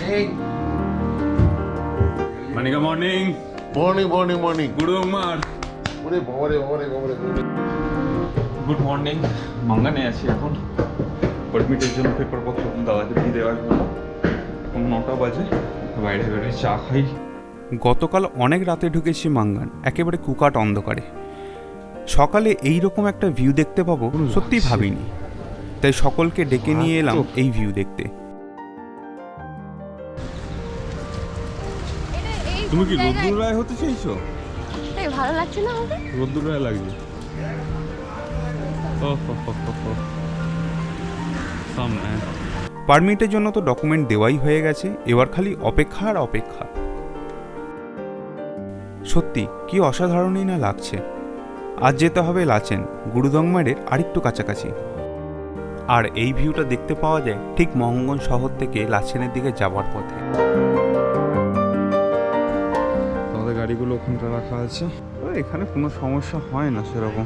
morning. Manika morning. Morning. Good morning. Good morning. মাঙ্গানে আছি এখন, পারমিটের জন্য পেপারপত্র দাদাকে দিয়ে দেওয়ার জন্য। এখন 9টা বাজে, বাইরে বাইরে চা খাই। গতকাল অনেক রাতে ঢুকেছি মাঙ্গান, একেবারে কুকাট অন্ধকারে। সকালে এই রকম একটা ভিউ দেখতে পাবো সত্যি ভাবিনি, তাই সকলকে ডেকে নিয়ে এলাম এই ভিউ দেখতে। তুমি কি রোদ্দুর রায় হতে চাইছো? ভালো লাগছে না আমাকে? রোদ্দুর রায় লাগছে। পারমিটের জন্য তো ডকুমেন্ট দেওয়াই হয়ে গেছে, এবার খালি অপেক্ষা আর অপেক্ষা। সত্যি কি অসাধারণই না লাগছে। আজ যেতে হবে লাচেন, গুরুদংমারের আরেকটু কাছাকাছি। আর এই ভিউটা দেখতে পাওয়া যায় ঠিক মহঙ্গন শহর থেকে লাচেনের দিকে যাওয়ার পথে। আমাদের গাড়িগুলো ওখানটা রাখা আছে, এখানে কোনো সমস্যা হয় না সেরকম।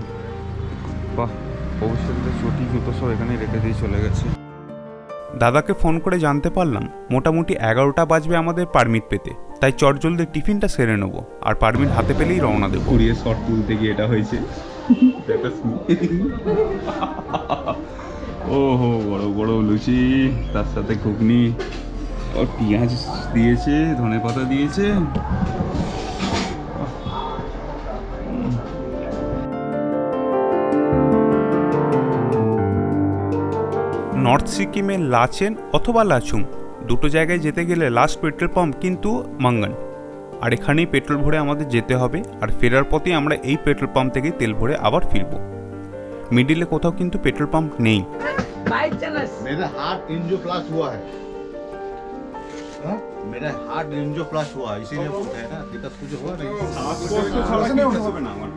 বাহ, ভবিষ্যতে চটি জুতো সব এখানেই রেখে দিয়ে চলে গেছে। দাদাকে ফোন করে জানতে পারলাম মোটামুটি 11টা বাজবে আমাদের পারমিট পেতে, তাই চটজলদি টিফিনটা সেরে নেবো আর পারমিট হাতে পেলেই রওনা দেবো। কুড়িয়ে শর্ট তুলতে গিয়ে এটা হয়েছে। ওহো, বড় বড় লুচি, তার সাথে ঘুগনি, আর পেঁয়াজ দিয়েছে, ধনেপাতা দিয়েছে। নর্থ সিকিমের লাচেন অথবা লাচুং দুটো জায়গায় যেতে গেলে লাস্ট পেট্রোল পাম্প কিন্তু মাঙ্গান। আর এখানেই পেট্রোল ভরে আমাদের যেতে হবে, আর ফেরার পথে আমরা এই পেট্রোল পাম্প থেকে তেল ভরে আবার ফিরবো। মিডিলে কোথাও কিন্তু পেট্রোল পাম্প নেই। मेरा हार्ट एंजियोप्लास्ट हुआ है। मेरा हार्ट एंजियोप्लास्ट हुआ है, इसीलिए बोलते हैं ना, दिक्कत कुछ हुआ नहीं। হবে না আমার,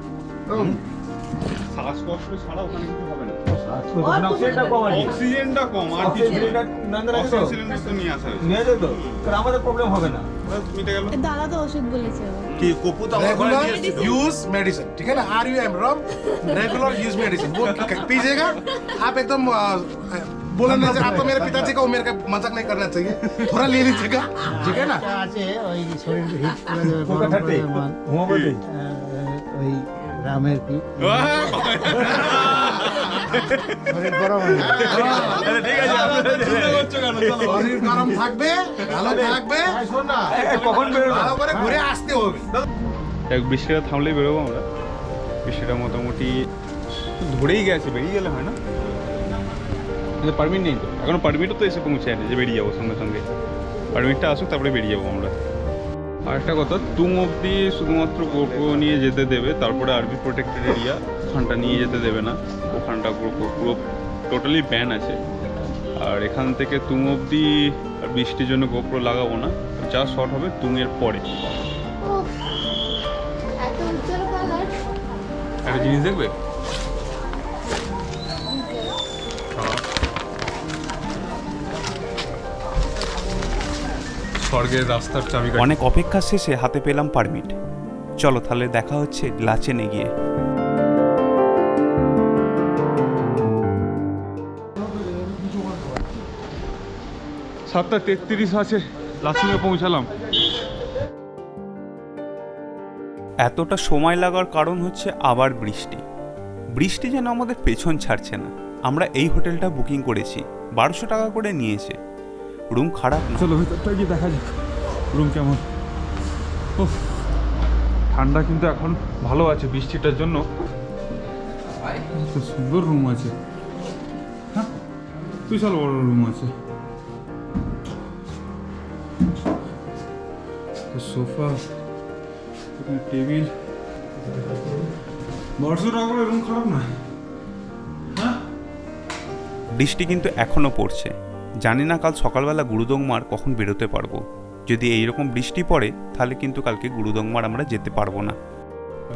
শ্বাসকষ্ট ছাড়া ওখানে কিছু হবে না। অক্সিজেনটা কম, আর কিছু সিলিন্ডার তো নিয়ে আসা হয়েছে, নিয়ে যেত আমাদের প্রবলেম হবে না। মিটে গেল। দাদা তো ওষুধ বলেছে कि कोपू तो रेगुलर यूज मेडिसिन, ठीक है ना, RUM रेगुलर यूज मेडिसिन वो पीजिएगा आप एकदम। बोलना आप तो मेरे पिताजी का, वो मेरे का मजाक नहीं करना चाहिए, थोड़ा ले लीजिएगा, ठीक है ना। আছে ওই শরীর হিট করে দেবে, গরম করে দেবে মাল। হোমিওপ্যাথি ওই রামের কি শরীর গরম হয়ে যাবে। ঠিক আছে, চিন্তা করছো কেন? চলো। শরীর গরম থাকবে, ভালো থাকবে, শোন না কখন বেরোবো? ভালো করে ঘুরে আসতে হবে। বৃষ্টিটা থামলেই বেরোবো আমরা। বৃষ্টিটা মোটামুটি ধরেই গেছে, বেরিয়ে গেলে হয় না। পারমিট নেই তো এখনো, পারমিটও তো এসে পৌঁছায়নি যে বেরিয়ে যাবো সঙ্গে সঙ্গে। পারমিটটা আসুক তারপরে বেরিয়ে যাবো আমরা। আর একটা কথা, তুং অবধি শুধুমাত্র গোপ্রো নিয়ে যেতে দেবে, তারপরে আরবি প্রোটেক্টেড এরিয়া ওখানটা নিয়ে যেতে দেবে না, ওখানটা পুরো টোটালি ব্যান আছে। আর এখান থেকে তুং অবধি আর বৃষ্টির জন্য গোপ্রো লাগাবো না, যা শর্ট হবে তুঙের পরে। এত উজ্জ্বল কালার। একটা জিনিস দেখবে, স্বর্গের রাস্তার চাবি। অনেক অপেক্ষা শেষে হাতে পেলাম পারমিট। চলো তাহলে দেখা হচ্ছে লাচেনে গিয়ে। 7:33 আছে, লাচুংয়ে পৌঁছালাম। এতটা সময় লাগার কারণ হচ্ছে আবার বৃষ্টি। বৃষ্টি যেন আমাদের পেছন ছাড়ছে না। আমরা এই হোটেলটা বুকিং করেছি, 1200 টাকা করে নিয়েছে। রুম খারাপ না। চলো ভিতরটা গিয়ে দেখা যাক রুম কেমন। ঠান্ডা কিন্তু এখন ভালো আছে বৃষ্টিটার জন্য। সুন্দর রুম আছে, হ্যাঁ বিশাল বড় রুম আছে। সোফা, টেবিল, 1200 টাকা করে রুম খারাপ নয়। বৃষ্টি কিন্তু এখনও পড়ছে। জানি না কাল সকালবেলা গুরুদংমার কখন বেরোতে পারবো। যদি এইরকম বৃষ্টি পড়ে তাহলে কিন্তু কালকে গুরুদংমার আমরা যেতে পারবো না।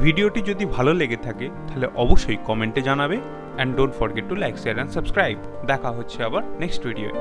ভিডিওটি যদি ভালো লেগে থাকে তাহলে অবশ্যই কমেন্টে জানাবে, and don't forget to like, share and subscribe. দেখা হচ্ছে আবার নেক্সট ভিডিওয়ে।